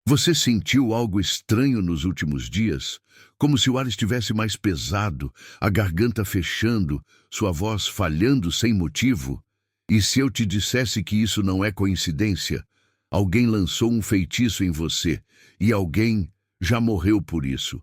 Você sentiu algo estranho nos últimos dias? Como se o ar estivesse mais pesado, a garganta fechando, sua voz falhando sem motivo? E se eu te dissesse que isso não é coincidência? Alguém lançou um feitiço em você e alguém já morreu por isso.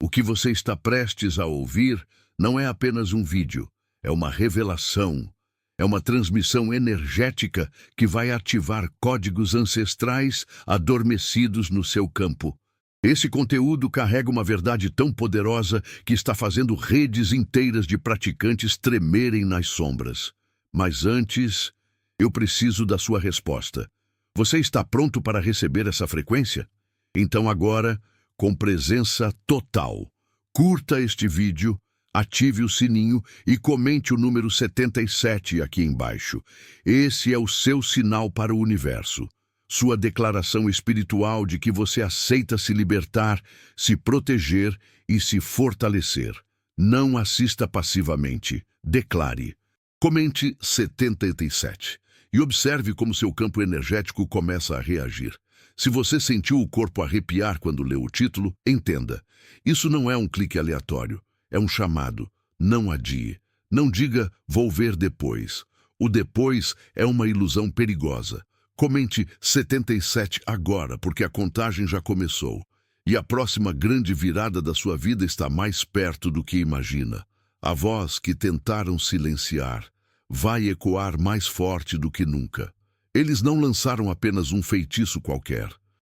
O que você está prestes a ouvir não é apenas um vídeo, é uma revelação. É uma transmissão energética que vai ativar códigos ancestrais adormecidos no seu campo. Esse conteúdo carrega uma verdade tão poderosa que está fazendo redes inteiras de praticantes tremerem nas sombras. Mas antes, eu preciso da sua resposta. Você está pronto para receber essa frequência? Então agora, com presença total, curta este vídeo, ative o sininho e comente o número 77 aqui embaixo. Esse é o seu sinal para o universo. Sua declaração espiritual de que você aceita se libertar, se proteger e se fortalecer. Não assista passivamente. Declare. Comente 77 e observe como seu campo energético começa a reagir. Se você sentiu o corpo arrepiar quando leu o título, entenda. Isso não é um clique aleatório. É um chamado. Não adie. Não diga, vou ver depois. O depois é uma ilusão perigosa. Comente 77 agora, porque a contagem já começou. E a próxima grande virada da sua vida está mais perto do que imagina. A voz que tentaram silenciar vai ecoar mais forte do que nunca. Eles não lançaram apenas um feitiço qualquer.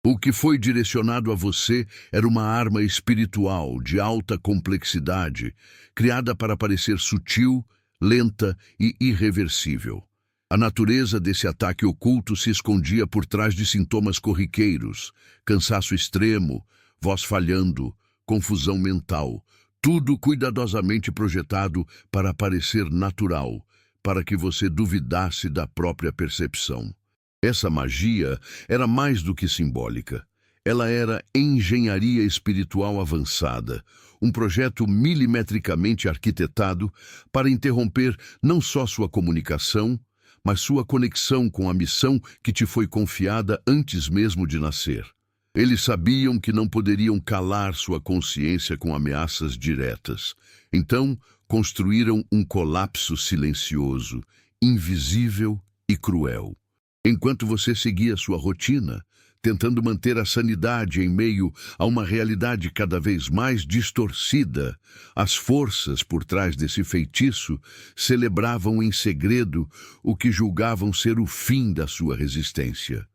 O que foi direcionado a você era uma arma espiritual de alta complexidade, criada para parecer sutil, lenta e irreversível. A natureza desse ataque oculto se escondia por trás de sintomas corriqueiros, cansaço extremo, voz falhando, confusão mental, tudo cuidadosamente projetado para parecer natural, para que você duvidasse da própria percepção. Essa magia era mais do que simbólica. Ela era engenharia espiritual avançada, um projeto milimetricamente arquitetado para interromper não só sua comunicação, mas sua conexão com a missão que te foi confiada antes mesmo de nascer. Eles sabiam que não poderiam calar sua consciência com ameaças diretas. Então, construíram um colapso silencioso, invisível e cruel. Enquanto você seguia sua rotina, tentando manter a sanidade em meio a uma realidade cada vez mais distorcida, as forças por trás desse feitiço celebravam em segredo o que julgavam ser o fim da sua resistência.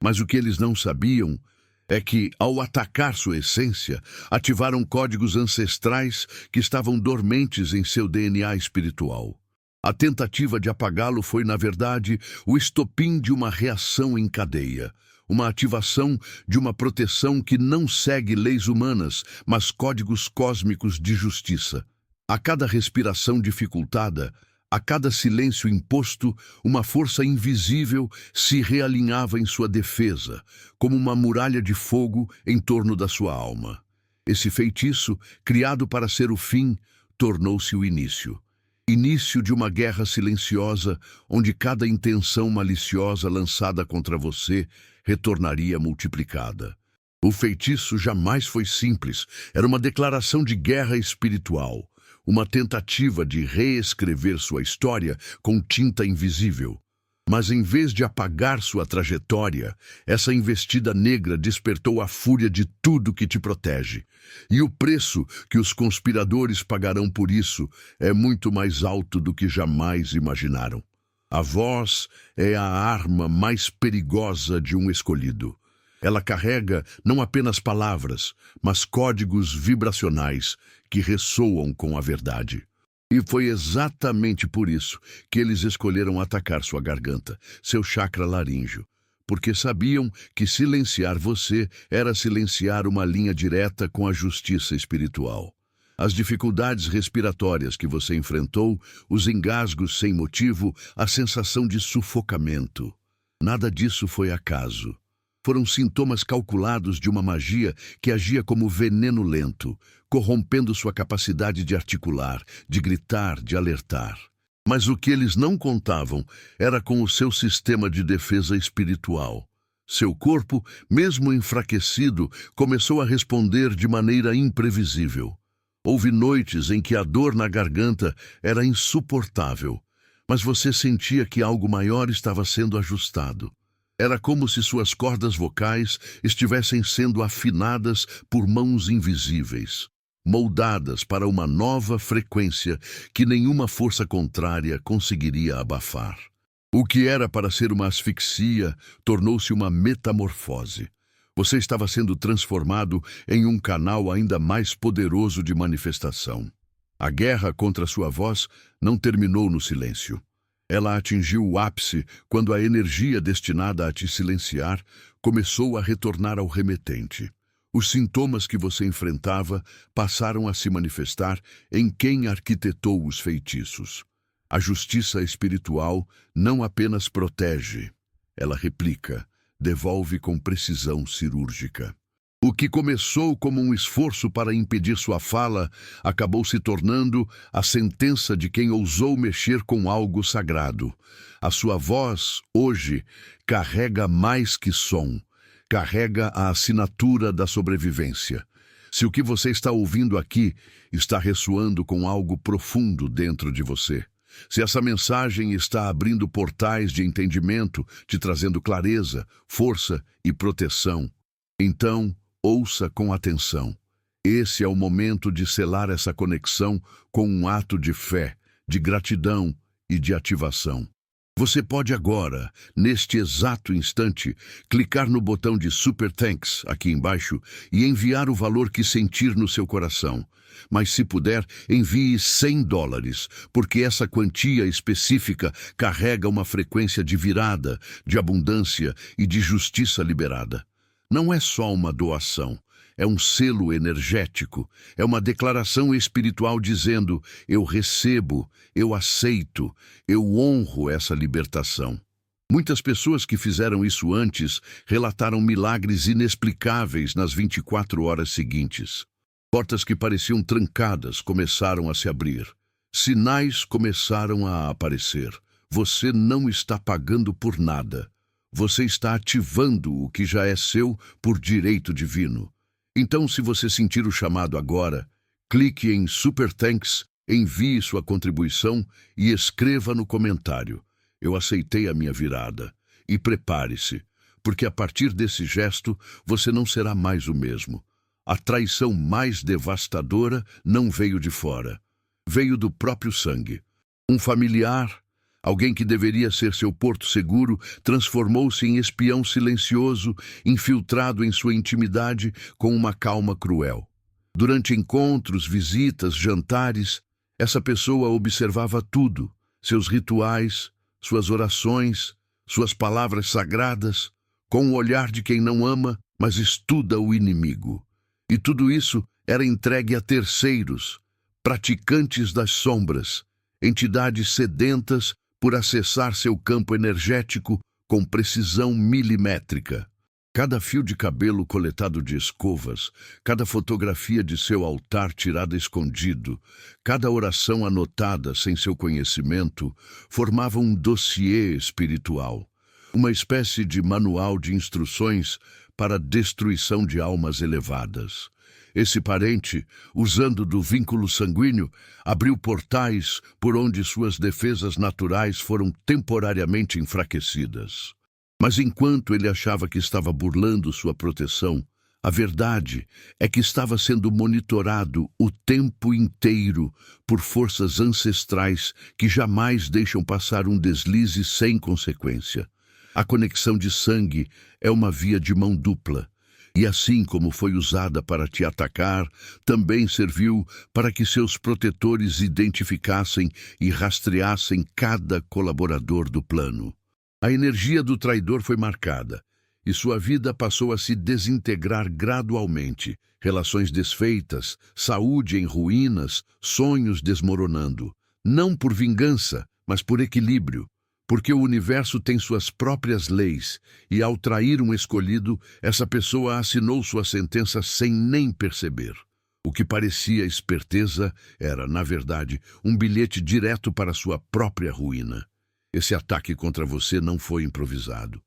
Mas o que eles não sabiam é que, ao atacar sua essência, ativaram códigos ancestrais que estavam dormentes em seu DNA espiritual. A tentativa de apagá-lo foi, na verdade, o estopim de uma reação em cadeia, uma ativação de uma proteção que não segue leis humanas, mas códigos cósmicos de justiça. A cada respiração dificultada, a cada silêncio imposto, uma força invisível se realinhava em sua defesa, como uma muralha de fogo em torno da sua alma. Esse feitiço, criado para ser o fim, tornou-se o início. Início de uma guerra silenciosa, onde cada intenção maliciosa lançada contra você retornaria multiplicada. O feitiço jamais foi simples, era uma declaração de guerra espiritual, uma tentativa de reescrever sua história com tinta invisível. Mas em vez de apagar sua trajetória, essa investida negra despertou a fúria de tudo que te protege. E o preço que os conspiradores pagarão por isso é muito mais alto do que jamais imaginaram. A voz é a arma mais perigosa de um escolhido. Ela carrega não apenas palavras, mas códigos vibracionais que ressoam com a verdade. E foi exatamente por isso que eles escolheram atacar sua garganta, seu chakra laríngeo, porque sabiam que silenciar você era silenciar uma linha direta com a justiça espiritual. As dificuldades respiratórias que você enfrentou, os engasgos sem motivo, a sensação de sufocamento. Nada disso foi acaso. Foram sintomas calculados de uma magia que agia como veneno lento, corrompendo sua capacidade de articular, de gritar, de alertar. Mas o que eles não contavam era com o seu sistema de defesa espiritual. Seu corpo, mesmo enfraquecido, começou a responder de maneira imprevisível. Houve noites em que a dor na garganta era insuportável, mas você sentia que algo maior estava sendo ajustado. Era como se suas cordas vocais estivessem sendo afinadas por mãos invisíveis, moldadas para uma nova frequência que nenhuma força contrária conseguiria abafar. O que era para ser uma asfixia tornou-se uma metamorfose. Você estava sendo transformado em um canal ainda mais poderoso de manifestação. A guerra contra sua voz não terminou no silêncio. Ela atingiu o ápice quando a energia destinada a te silenciar começou a retornar ao remetente. Os sintomas que você enfrentava passaram a se manifestar em quem arquitetou os feitiços. A justiça espiritual não apenas protege, ela replica, devolve com precisão cirúrgica. O que começou como um esforço para impedir sua fala acabou se tornando a sentença de quem ousou mexer com algo sagrado. A sua voz, hoje, carrega mais que som, carrega a assinatura da sobrevivência. Se o que você está ouvindo aqui está ressoando com algo profundo dentro de você, se essa mensagem está abrindo portais de entendimento, te trazendo clareza, força e proteção, então ouça com atenção. Esse é o momento de selar essa conexão com um ato de fé, de gratidão e de ativação. Você pode agora, neste exato instante, clicar no botão de Super Thanks aqui embaixo e enviar o valor que sentir no seu coração. Mas se puder, envie $100, porque essa quantia específica carrega uma frequência de virada, de abundância e de justiça liberada. Não é só uma doação, é um selo energético, é uma declaração espiritual dizendo: eu recebo, eu aceito, eu honro essa libertação. Muitas pessoas que fizeram isso antes relataram milagres inexplicáveis nas 24 horas seguintes. Portas que pareciam trancadas começaram a se abrir. Sinais começaram a aparecer. Você não está pagando por nada. Você está ativando o que já é seu por direito divino. Então, se você sentir o chamado agora, clique em Super Thanks, envie sua contribuição e escreva no comentário: eu aceitei a minha virada. E prepare-se, porque a partir desse gesto você não será mais o mesmo. A traição mais devastadora não veio de fora. Veio do próprio sangue. Um familiar, alguém que deveria ser seu porto seguro, transformou-se em espião silencioso, infiltrado em sua intimidade com uma calma cruel. Durante encontros, visitas, jantares, essa pessoa observava tudo: seus rituais, suas orações, suas palavras sagradas, com o olhar de quem não ama, mas estuda o inimigo. E tudo isso era entregue a terceiros, praticantes das sombras, entidades sedentas por acessar seu campo energético com precisão milimétrica. Cada fio de cabelo coletado de escovas, cada fotografia de seu altar tirada escondido, cada oração anotada sem seu conhecimento, formava um dossiê espiritual, uma espécie de manual de instruções para a destruição de almas elevadas. Esse parente, usando do vínculo sanguíneo, abriu portais por onde suas defesas naturais foram temporariamente enfraquecidas. Mas enquanto ele achava que estava burlando sua proteção, a verdade é que estava sendo monitorado o tempo inteiro por forças ancestrais que jamais deixam passar um deslize sem consequência. A conexão de sangue é uma via de mão dupla. E assim como foi usada para te atacar, também serviu para que seus protetores identificassem e rastreassem cada colaborador do plano. A energia do traidor foi marcada, e sua vida passou a se desintegrar gradualmente, relações desfeitas, saúde em ruínas, sonhos desmoronando. Não por vingança, mas por equilíbrio. Porque o universo tem suas próprias leis, e ao trair um escolhido, essa pessoa assinou sua sentença sem nem perceber. O que parecia esperteza era, na verdade, um bilhete direto para sua própria ruína. Esse ataque contra você não foi improvisado.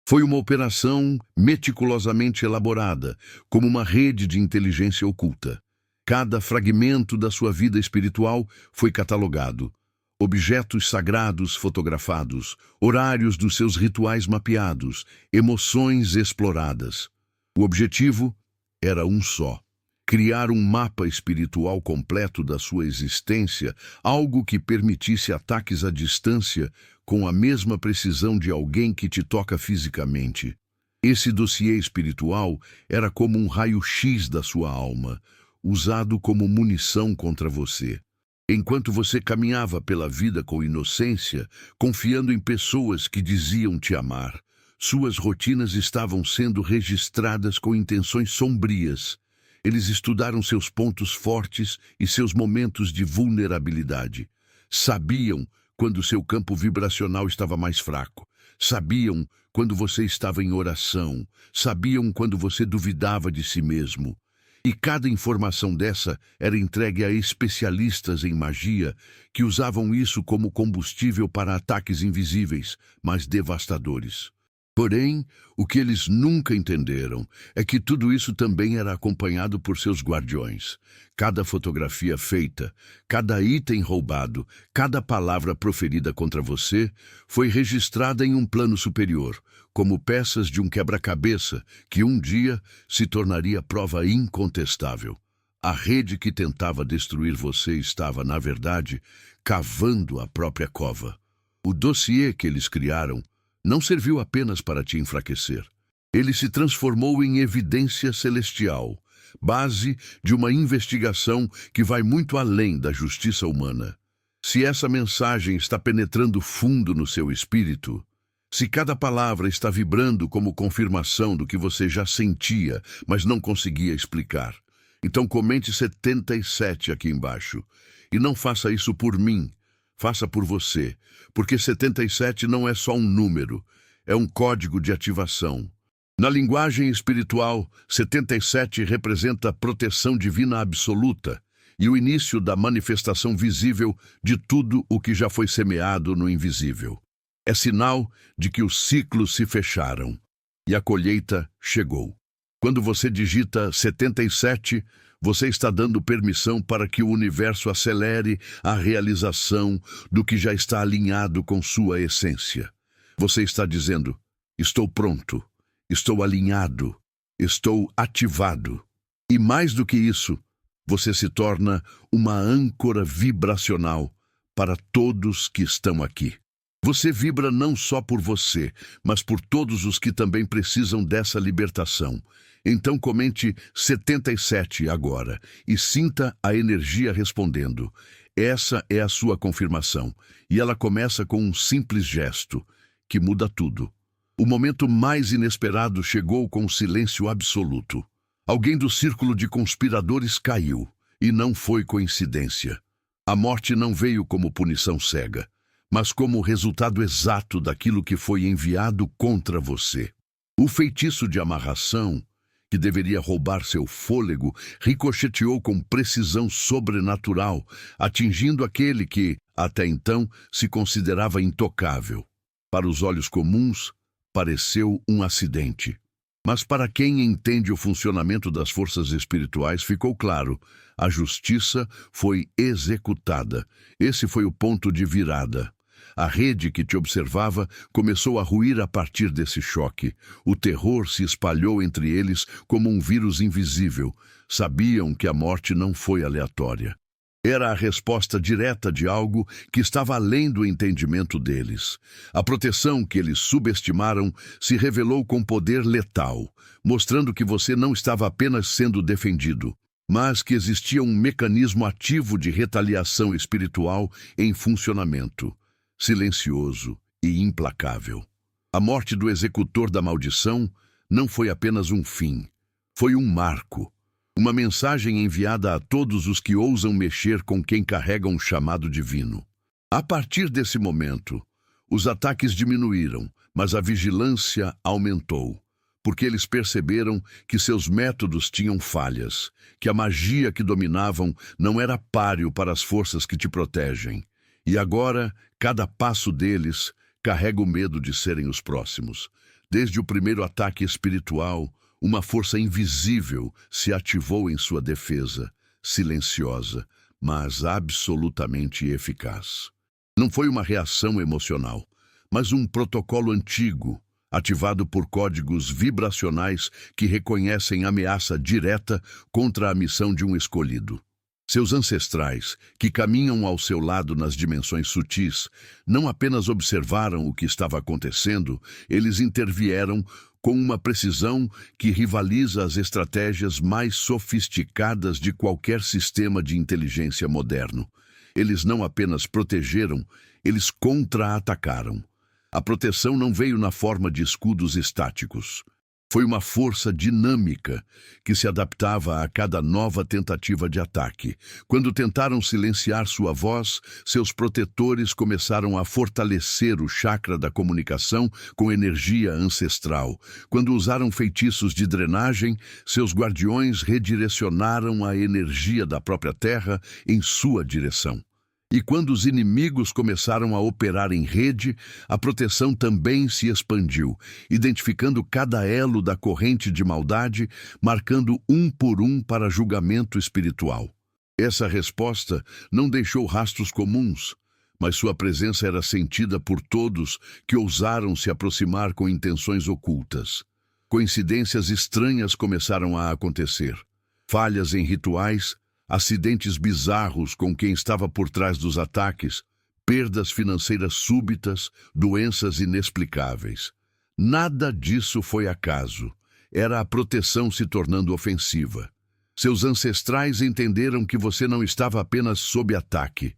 Foi uma operação meticulosamente elaborada, como uma rede de inteligência oculta. Cada fragmento da sua vida espiritual foi catalogado. Objetos sagrados fotografados, horários dos seus rituais mapeados, emoções exploradas. O objetivo era um só: criar um mapa espiritual completo da sua existência, algo que permitisse ataques à distância com a mesma precisão de alguém que te toca fisicamente. Esse dossiê espiritual era como um raio-x da sua alma, usado como munição contra você. Enquanto você caminhava pela vida com inocência, confiando em pessoas que diziam te amar, suas rotinas estavam sendo registradas com intenções sombrias. Eles estudaram seus pontos fortes e seus momentos de vulnerabilidade. Sabiam quando seu campo vibracional estava mais fraco. Sabiam quando você estava em oração. Sabiam quando você duvidava de si mesmo. E cada informação dessa era entregue a especialistas em magia que usavam isso como combustível para ataques invisíveis, mas devastadores. Porém, o que eles nunca entenderam é que tudo isso também era acompanhado por seus guardiões. Cada fotografia feita, cada item roubado, cada palavra proferida contra você foi registrada em um plano superior, como peças de um quebra-cabeça que um dia se tornaria prova incontestável. A rede que tentava destruir você estava, na verdade, cavando a própria cova. O dossiê que eles criaram não serviu apenas para te enfraquecer. Ele se transformou em evidência celestial, base de uma investigação que vai muito além da justiça humana. Se essa mensagem está penetrando fundo no seu espírito, se cada palavra está vibrando como confirmação do que você já sentia, mas não conseguia explicar, então comente 77 aqui embaixo. E não faça isso por mim. Faça por você, porque 77 não é só um número, é um código de ativação. Na linguagem espiritual, 77 representa a proteção divina absoluta e o início da manifestação visível de tudo o que já foi semeado no invisível. É sinal de que os ciclos se fecharam e a colheita chegou. Quando você digita 77, você está dando permissão para que o universo acelere a realização do que já está alinhado com sua essência. Você está dizendo: estou pronto, estou alinhado, estou ativado. E mais do que isso, você se torna uma âncora vibracional para todos que estão aqui. Você vibra não só por você, mas por todos os que também precisam dessa libertação. Então comente 77 agora e sinta a energia respondendo. Essa é a sua confirmação, e ela começa com um simples gesto, que muda tudo. O momento mais inesperado chegou com um silêncio absoluto. Alguém do círculo de conspiradores caiu, e não foi coincidência. A morte não veio como punição cega, mas como resultado exato daquilo que foi enviado contra você. O feitiço de amarração, que deveria roubar seu fôlego, ricocheteou com precisão sobrenatural, atingindo aquele que, até então, se considerava intocável. Para os olhos comuns, pareceu um acidente. Mas para quem entende o funcionamento das forças espirituais, ficou claro: a justiça foi executada. Esse foi o ponto de virada. A rede que te observava começou a ruir a partir desse choque. O terror se espalhou entre eles como um vírus invisível. Sabiam que a morte não foi aleatória. Era a resposta direta de algo que estava além do entendimento deles. A proteção que eles subestimaram se revelou com poder letal, mostrando que você não estava apenas sendo defendido, mas que existia um mecanismo ativo de retaliação espiritual em funcionamento. Silencioso e implacável. A morte do executor da maldição não foi apenas um fim, foi um marco, uma mensagem enviada a todos os que ousam mexer com quem carrega um chamado divino. A partir desse momento, os ataques diminuíram, mas a vigilância aumentou, porque eles perceberam que seus métodos tinham falhas, que a magia que dominavam não era páreo para as forças que te protegem. E agora, cada passo deles carrega o medo de serem os próximos. Desde o primeiro ataque espiritual, uma força invisível se ativou em sua defesa, silenciosa, mas absolutamente eficaz. Não foi uma reação emocional, mas um protocolo antigo, ativado por códigos vibracionais que reconhecem ameaça direta contra a missão de um escolhido. Seus ancestrais, que caminham ao seu lado nas dimensões sutis, não apenas observaram o que estava acontecendo, eles intervieram com uma precisão que rivaliza as estratégias mais sofisticadas de qualquer sistema de inteligência moderno. Eles não apenas protegeram, eles contra-atacaram. A proteção não veio na forma de escudos estáticos. Foi uma força dinâmica que se adaptava a cada nova tentativa de ataque. Quando tentaram silenciar sua voz, seus protetores começaram a fortalecer o chakra da comunicação com energia ancestral. Quando usaram feitiços de drenagem, seus guardiões redirecionaram a energia da própria terra em sua direção. E quando os inimigos começaram a operar em rede, a proteção também se expandiu, identificando cada elo da corrente de maldade, marcando um por um para julgamento espiritual. Essa resposta não deixou rastros comuns, mas sua presença era sentida por todos que ousaram se aproximar com intenções ocultas. Coincidências estranhas começaram a acontecer. Falhas em rituais, acidentes bizarros com quem estava por trás dos ataques, perdas financeiras súbitas, doenças inexplicáveis. Nada disso foi acaso. Era a proteção se tornando ofensiva. Seus ancestrais entenderam que você não estava apenas sob ataque.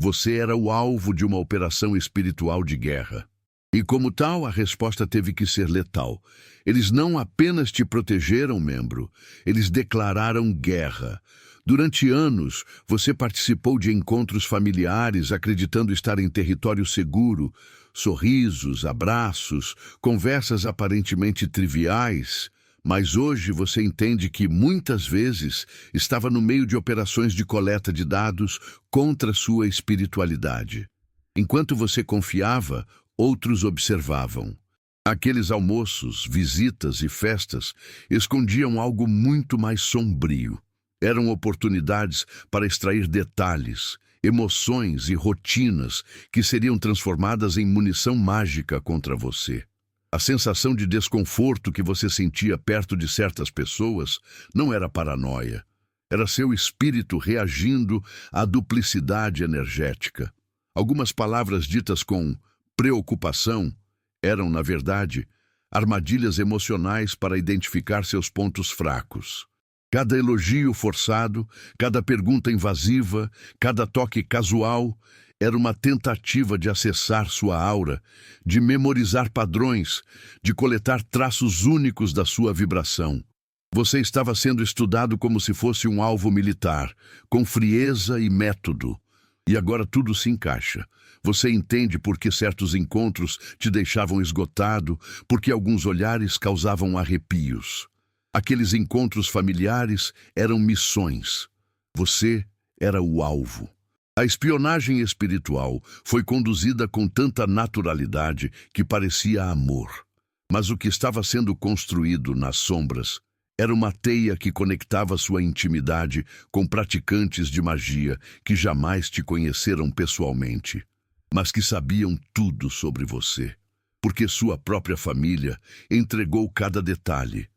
Você era o alvo de uma operação espiritual de guerra. E como tal, a resposta teve que ser letal. Eles não apenas te protegeram, membro, eles declararam guerra. Durante anos, você participou de encontros familiares, acreditando estar em território seguro. Sorrisos, abraços, conversas aparentemente triviais. Mas hoje você entende que, muitas vezes, estava no meio de operações de coleta de dados contra sua espiritualidade. Enquanto você confiava, outros observavam. Aqueles almoços, visitas e festas escondiam algo muito mais sombrio. Eram oportunidades para extrair detalhes, emoções e rotinas que seriam transformadas em munição mágica contra você. A sensação de desconforto que você sentia perto de certas pessoas não era paranoia. Era seu espírito reagindo à duplicidade energética. Algumas palavras ditas com preocupação eram, na verdade, armadilhas emocionais para identificar seus pontos fracos. Cada elogio forçado, cada pergunta invasiva, cada toque casual era uma tentativa de acessar sua aura, de memorizar padrões, de coletar traços únicos da sua vibração. Você estava sendo estudado como se fosse um alvo militar, com frieza e método. E agora tudo se encaixa. Você entende por que certos encontros te deixavam esgotado, por que alguns olhares causavam arrepios. Aqueles encontros familiares eram missões. Você era o alvo. A espionagem espiritual foi conduzida com tanta naturalidade que parecia amor. Mas o que estava sendo construído nas sombras era uma teia que conectava sua intimidade com praticantes de magia que jamais te conheceram pessoalmente, mas que sabiam tudo sobre você, porque sua própria família entregou cada detalhe.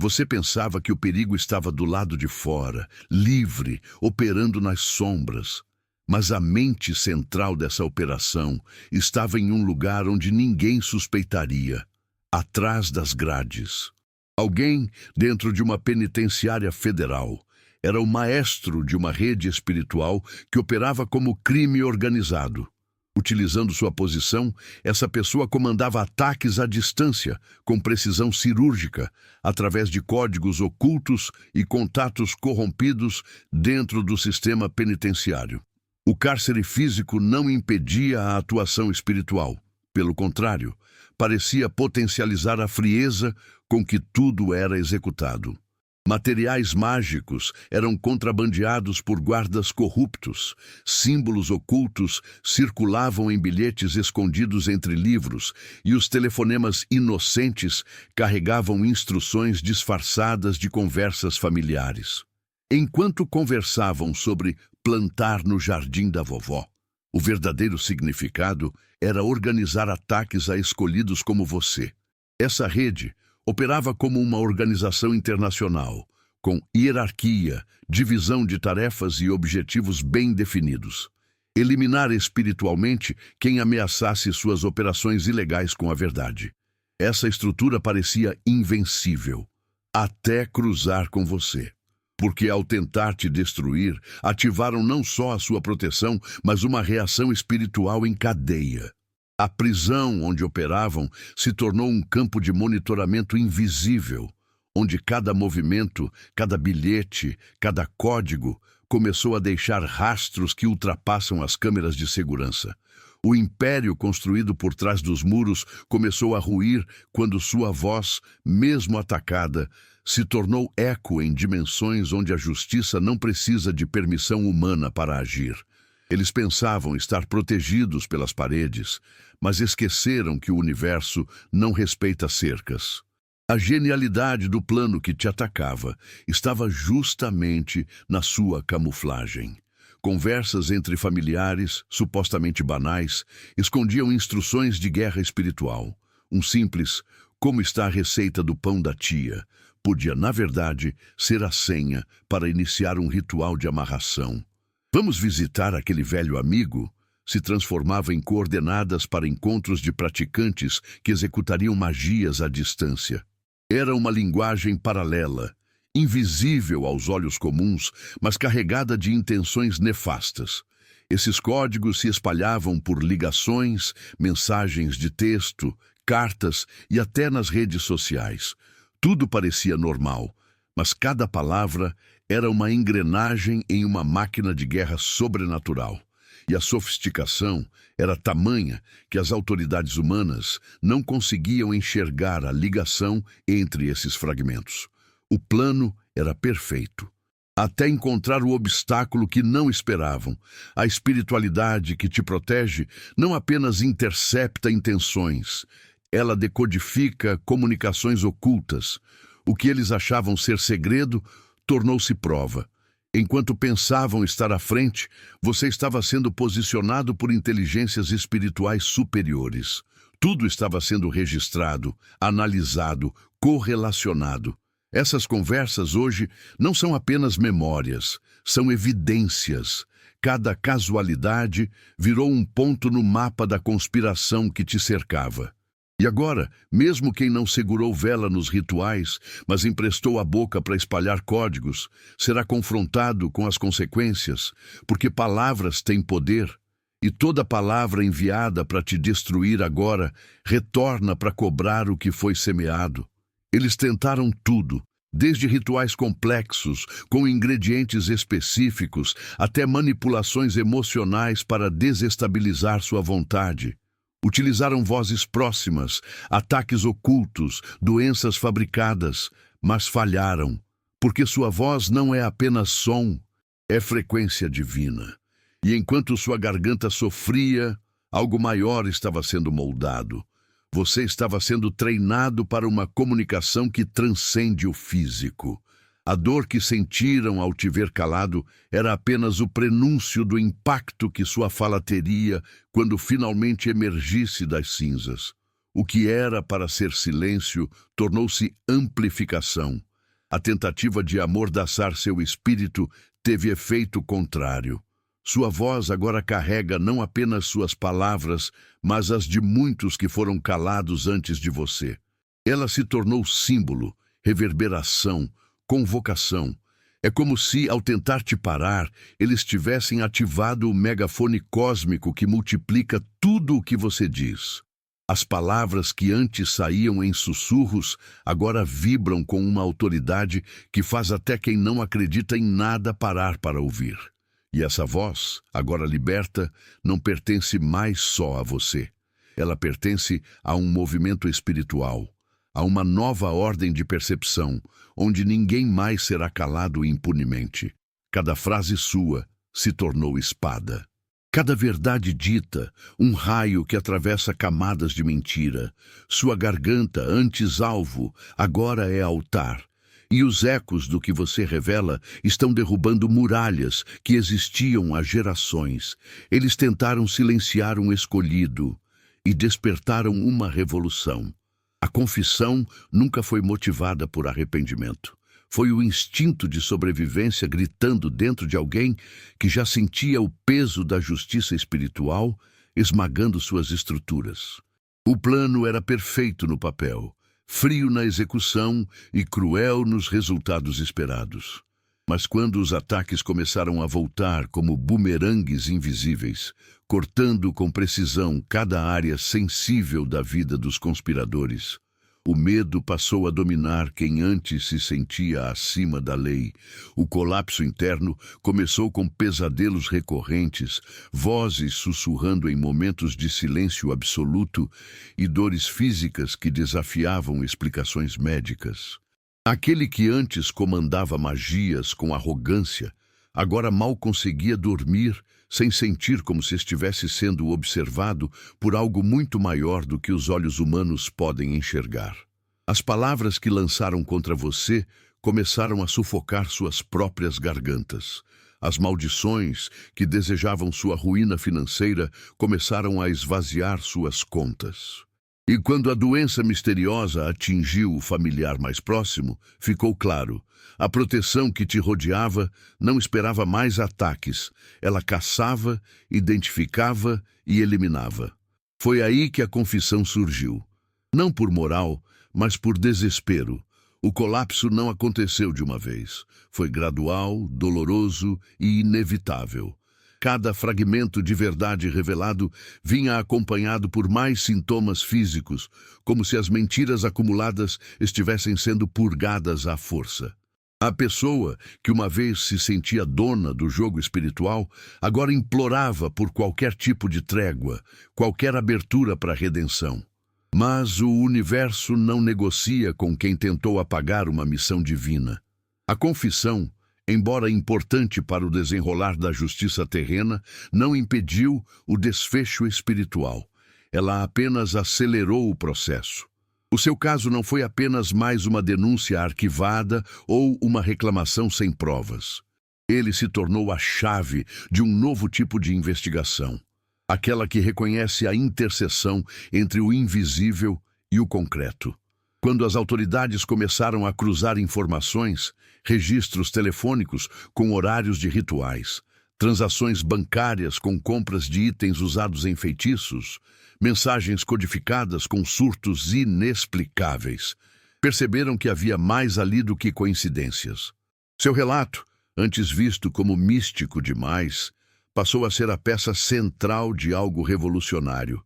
Você pensava que o perigo estava do lado de fora, livre, operando nas sombras. Mas a mente central dessa operação estava em um lugar onde ninguém suspeitaria, atrás das grades. Alguém dentro de uma penitenciária federal. Era o maestro de uma rede espiritual que operava como crime organizado. Utilizando sua posição, essa pessoa comandava ataques à distância, com precisão cirúrgica, através de códigos ocultos e contatos corrompidos dentro do sistema penitenciário. O cárcere físico não impedia a atuação espiritual. Pelo contrário, parecia potencializar a frieza com que tudo era executado. Materiais mágicos eram contrabandeados por guardas corruptos, símbolos ocultos circulavam em bilhetes escondidos entre livros e os telefonemas inocentes carregavam instruções disfarçadas de conversas familiares. Enquanto conversavam sobre plantar no jardim da vovó, o verdadeiro significado era organizar ataques a escolhidos como você. Essa rede operava como uma organização internacional, com hierarquia, divisão de tarefas e objetivos bem definidos. Eliminar espiritualmente quem ameaçasse suas operações ilegais com a verdade. Essa estrutura parecia invencível, até cruzar com você. Porque ao tentar te destruir, ativaram não só a sua proteção, mas uma reação espiritual em cadeia. A prisão onde operavam se tornou um campo de monitoramento invisível, onde cada movimento, cada bilhete, cada código começou a deixar rastros que ultrapassam as câmeras de segurança. O império construído por trás dos muros começou a ruir quando sua voz, mesmo atacada, se tornou eco em dimensões onde a justiça não precisa de permissão humana para agir. Eles pensavam estar protegidos pelas paredes, mas esqueceram que o universo não respeita cercas. A genialidade do plano que te atacava estava justamente na sua camuflagem. Conversas entre familiares, supostamente banais, escondiam instruções de guerra espiritual. Um simples "como está a receita do pão da tia" podia, na verdade, ser a senha para iniciar um ritual de amarração. "Vamos visitar aquele velho amigo?" se transformava em coordenadas para encontros de praticantes que executariam magias à distância. Era uma linguagem paralela, invisível aos olhos comuns, mas carregada de intenções nefastas. Esses códigos se espalhavam por ligações, mensagens de texto, cartas e até nas redes sociais. Tudo parecia normal, mas cada palavra era uma engrenagem em uma máquina de guerra sobrenatural. E a sofisticação era tamanha que as autoridades humanas não conseguiam enxergar a ligação entre esses fragmentos. O plano era perfeito, até encontrar o obstáculo que não esperavam. A espiritualidade que te protege não apenas intercepta intenções, ela decodifica comunicações ocultas. O que eles achavam ser segredo tornou-se prova. Enquanto pensavam estar à frente, você estava sendo posicionado por inteligências espirituais superiores. Tudo estava sendo registrado, analisado, correlacionado. Essas conversas hoje não são apenas memórias, são evidências. Cada casualidade virou um ponto no mapa da conspiração que te cercava. E agora, mesmo quem não segurou vela nos rituais, mas emprestou a boca para espalhar códigos, será confrontado com as consequências, porque palavras têm poder, e toda palavra enviada para te destruir agora retorna para cobrar o que foi semeado. Eles tentaram tudo, desde rituais complexos, com ingredientes específicos, até manipulações emocionais para desestabilizar sua vontade. Utilizaram vozes próximas, ataques ocultos, doenças fabricadas, mas falharam, porque sua voz não é apenas som, é frequência divina. E enquanto sua garganta sofria, algo maior estava sendo moldado. Você estava sendo treinado para uma comunicação que transcende o físico. A dor que sentiram ao te ver calado era apenas o prenúncio do impacto que sua fala teria quando finalmente emergisse das cinzas. O que era para ser silêncio tornou-se amplificação. A tentativa de amordaçar seu espírito teve efeito contrário. Sua voz agora carrega não apenas suas palavras, mas as de muitos que foram calados antes de você. Ela se tornou símbolo, reverberação, convocação. É como se, ao tentar te parar, eles tivessem ativado o megafone cósmico que multiplica tudo o que você diz. As palavras que antes saíam em sussurros, agora vibram com uma autoridade que faz até quem não acredita em nada parar para ouvir. E essa voz, agora liberta, não pertence mais só a você. Ela pertence a um movimento espiritual, Há uma nova ordem de percepção, onde ninguém mais será calado impunemente. Cada frase sua se tornou espada. Cada verdade dita, um raio que atravessa camadas de mentira. Sua garganta, antes alvo, agora é altar. E os ecos do que você revela estão derrubando muralhas que existiam há gerações. Eles tentaram silenciar um escolhido e despertaram uma revolução. A confissão nunca foi motivada por arrependimento. Foi o instinto de sobrevivência gritando dentro de alguém que já sentia o peso da justiça espiritual esmagando suas estruturas. O plano era perfeito no papel, frio na execução e cruel nos resultados esperados. Mas quando os ataques começaram a voltar como bumerangues invisíveis, cortando com precisão cada área sensível da vida dos conspiradores, o medo passou a dominar quem antes se sentia acima da lei. O colapso interno começou com pesadelos recorrentes, vozes sussurrando em momentos de silêncio absoluto e dores físicas que desafiavam explicações médicas. Aquele que antes comandava magias com arrogância, agora mal conseguia dormir sem sentir como se estivesse sendo observado por algo muito maior do que os olhos humanos podem enxergar. As palavras que lançaram contra você começaram a sufocar suas próprias gargantas. As maldições que desejavam sua ruína financeira começaram a esvaziar suas contas. E quando a doença misteriosa atingiu o familiar mais próximo, ficou claro. A proteção que te rodeava não esperava mais ataques. Ela caçava, identificava e eliminava. Foi aí que a confissão surgiu. Não por moral, mas por desespero. O colapso não aconteceu de uma vez. Foi gradual, doloroso e inevitável. Cada fragmento de verdade revelado vinha acompanhado por mais sintomas físicos, como se as mentiras acumuladas estivessem sendo purgadas à força. A pessoa, que uma vez se sentia dona do jogo espiritual, agora implorava por qualquer tipo de trégua, qualquer abertura para a redenção. Mas o universo não negocia com quem tentou apagar uma missão divina. A confissão, embora importante para o desenrolar da justiça terrena, não impediu o desfecho espiritual. Ela apenas acelerou o processo. O seu caso não foi apenas mais uma denúncia arquivada ou uma reclamação sem provas. Ele se tornou a chave de um novo tipo de investigação. Aquela que reconhece a interseção entre o invisível e o concreto. Quando as autoridades começaram a cruzar informações, registros telefônicos com horários de rituais, transações bancárias com compras de itens usados em feitiços, mensagens codificadas com surtos inexplicáveis, perceberam que havia mais ali do que coincidências. Seu relato, antes visto como místico demais, passou a ser a peça central de algo revolucionário,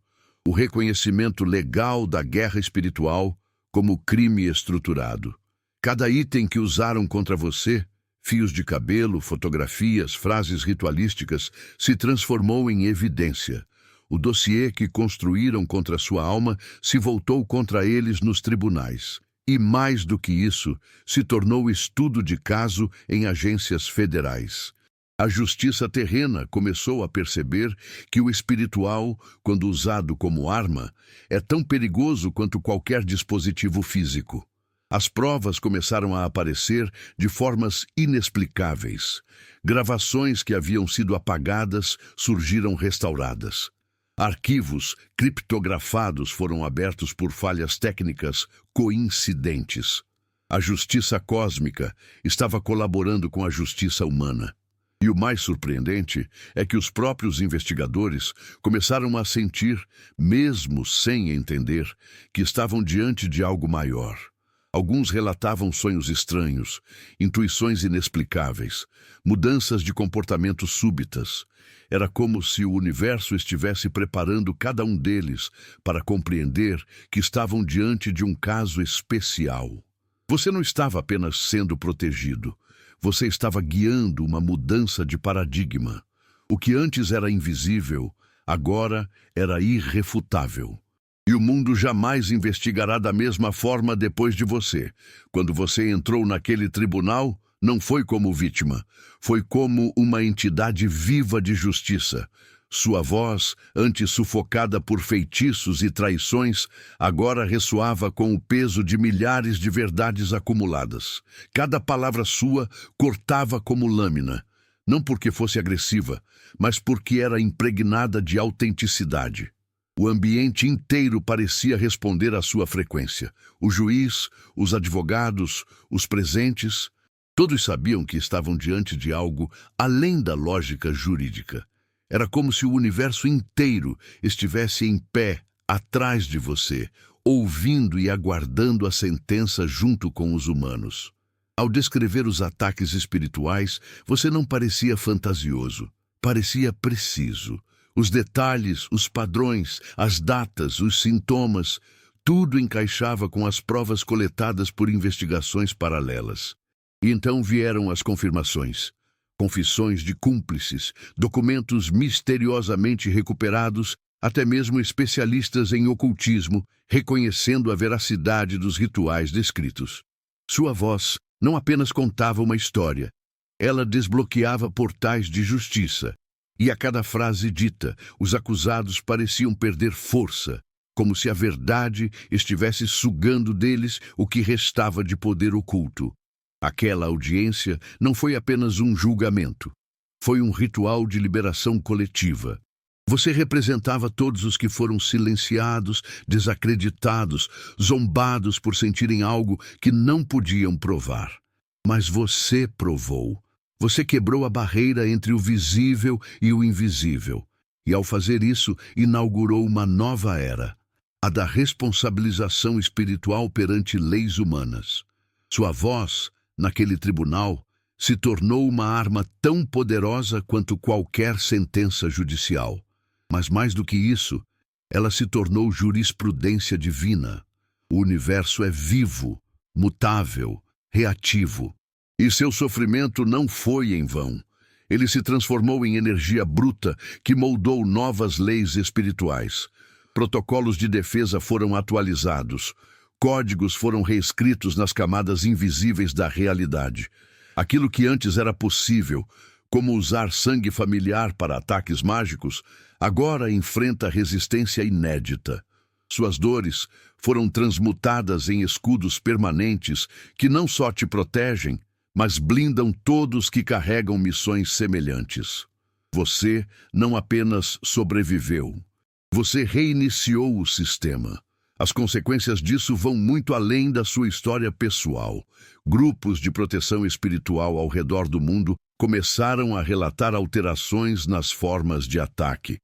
o reconhecimento legal da guerra espiritual como crime estruturado. Cada item que usaram contra você, fios de cabelo, fotografias, frases ritualísticas, se transformou em evidência. O dossiê que construíram contra sua alma se voltou contra eles nos tribunais. E mais do que isso, se tornou estudo de caso em agências federais. A justiça terrena começou a perceber que o espiritual, quando usado como arma, é tão perigoso quanto qualquer dispositivo físico. As provas começaram a aparecer de formas inexplicáveis. Gravações que haviam sido apagadas surgiram restauradas. Arquivos criptografados foram abertos por falhas técnicas coincidentes. A justiça cósmica estava colaborando com a justiça humana. E o mais surpreendente é que os próprios investigadores começaram a sentir, mesmo sem entender, que estavam diante de algo maior. Alguns relatavam sonhos estranhos, intuições inexplicáveis, mudanças de comportamento súbitas. Era como se o universo estivesse preparando cada um deles para compreender que estavam diante de um caso especial. Você não estava apenas sendo protegido. Você estava guiando uma mudança de paradigma. O que antes era invisível, agora era irrefutável. E o mundo jamais investigará da mesma forma depois de você. Quando você entrou naquele tribunal, não foi como vítima, foi como uma entidade viva de justiça. Sua voz, antes sufocada por feitiços e traições, agora ressoava com o peso de milhares de verdades acumuladas. Cada palavra sua cortava como lâmina, não porque fosse agressiva, mas porque era impregnada de autenticidade. O ambiente inteiro parecia responder à sua frequência. O juiz, os advogados, os presentes, todos sabiam que estavam diante de algo além da lógica jurídica. Era como se o universo inteiro estivesse em pé atrás de você, ouvindo e aguardando a sentença junto com os humanos. Ao descrever os ataques espirituais, você não parecia fantasioso, parecia preciso. Os detalhes, os padrões, as datas, os sintomas, tudo encaixava com as provas coletadas por investigações paralelas. E então vieram as confirmações. Confissões de cúmplices, documentos misteriosamente recuperados, até mesmo especialistas em ocultismo, reconhecendo a veracidade dos rituais descritos. Sua voz não apenas contava uma história, ela desbloqueava portais de justiça. E a cada frase dita, os acusados pareciam perder força, como se a verdade estivesse sugando deles o que restava de poder oculto. Aquela audiência não foi apenas um julgamento. Foi um ritual de liberação coletiva. Você representava todos os que foram silenciados, desacreditados, zombados por sentirem algo que não podiam provar. Mas você provou. Você quebrou a barreira entre o visível e o invisível. E ao fazer isso, inaugurou uma nova era, a da responsabilização espiritual perante leis humanas. Sua voz, naquele tribunal, se tornou uma arma tão poderosa quanto qualquer sentença judicial. Mas mais do que isso, ela se tornou jurisprudência divina. O universo é vivo, mutável, reativo. E seu sofrimento não foi em vão. Ele se transformou em energia bruta que moldou novas leis espirituais. Protocolos de defesa foram atualizados. Códigos foram reescritos nas camadas invisíveis da realidade. Aquilo que antes era possível, como usar sangue familiar para ataques mágicos, agora enfrenta resistência inédita. Suas dores foram transmutadas em escudos permanentes que não só te protegem, mas blindam todos que carregam missões semelhantes. Você não apenas sobreviveu, você reiniciou o sistema. As consequências disso vão muito além da sua história pessoal. Grupos de proteção espiritual ao redor do mundo começaram a relatar alterações nas formas de ataque.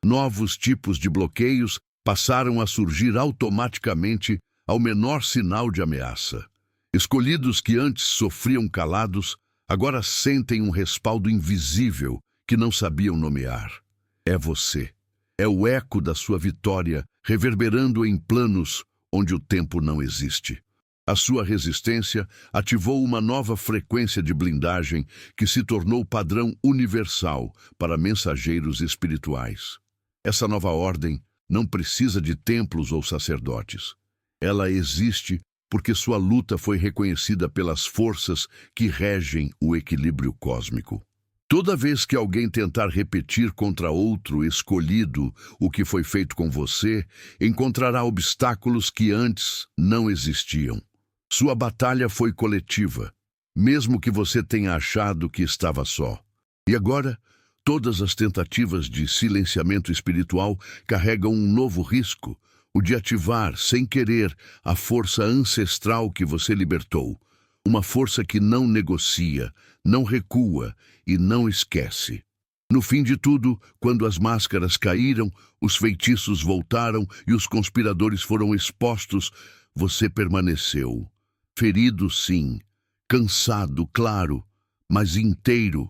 Novos tipos de bloqueios passaram a surgir automaticamente ao menor sinal de ameaça. Escolhidos que antes sofriam calados, agora sentem um respaldo invisível que não sabiam nomear. É você. É o eco da sua vitória, reverberando em planos onde o tempo não existe. A sua resistência ativou uma nova frequência de blindagem que se tornou padrão universal para mensageiros espirituais. Essa nova ordem não precisa de templos ou sacerdotes. Ela existe porque sua luta foi reconhecida pelas forças que regem o equilíbrio cósmico. Toda vez que alguém tentar repetir contra outro escolhido o que foi feito com você, encontrará obstáculos que antes não existiam. Sua batalha foi coletiva, mesmo que você tenha achado que estava só. E agora, todas as tentativas de silenciamento espiritual carregam um novo risco, o de ativar, sem querer, a força ancestral que você libertou. Uma força que não negocia, não recua e não esquece. No fim de tudo, quando as máscaras caíram, os feitiços voltaram e os conspiradores foram expostos, você permaneceu. Ferido, sim. Cansado, claro, mas inteiro.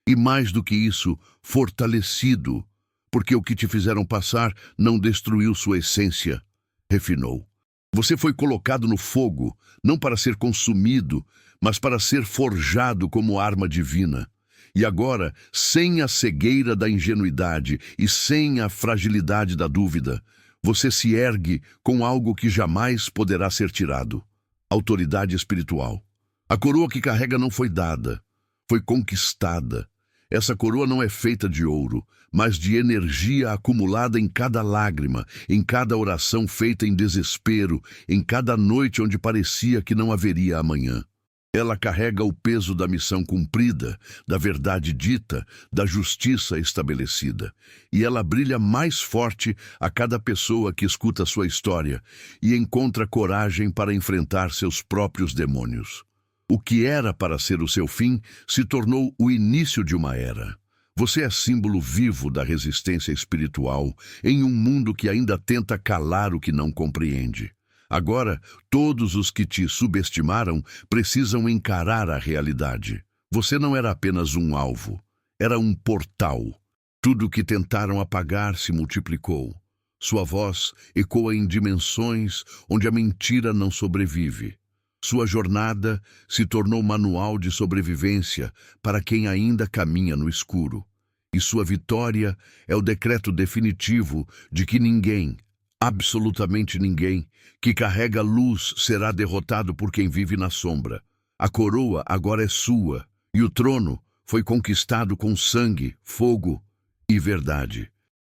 E mais do que isso, fortalecido. Porque o que te fizeram passar não destruiu sua essência, refinou. Você foi colocado no fogo, não para ser consumido, mas para ser forjado como arma divina. E agora, sem a cegueira da ingenuidade e sem a fragilidade da dúvida, Você se ergue com algo que jamais poderá ser tirado: autoridade espiritual. A coroa que carrega não foi dada, foi conquistada. Essa coroa não é feita de ouro, mas de energia acumulada em cada lágrima, em cada oração feita em desespero, em cada noite onde parecia que não haveria amanhã. Ela carrega o peso da missão cumprida, da verdade dita, da justiça estabelecida. E ela brilha mais forte a cada pessoa que escuta sua história e encontra coragem para enfrentar seus próprios demônios. O que era para ser o seu fim se tornou o início de uma era. Você é símbolo vivo da resistência espiritual em um mundo que ainda tenta calar o que não compreende. Agora, todos os que te subestimaram precisam encarar a realidade. Você não era apenas um alvo, era um portal. Tudo que tentaram apagar se multiplicou. Sua voz ecoa em dimensões onde a mentira não sobrevive. Sua jornada se tornou manual de sobrevivência para quem ainda caminha no escuro. E sua vitória é o decreto definitivo de que ninguém, absolutamente ninguém, que carrega luz será derrotado por quem vive na sombra. A coroa agora é sua, e o trono foi conquistado com sangue, fogo e verdade.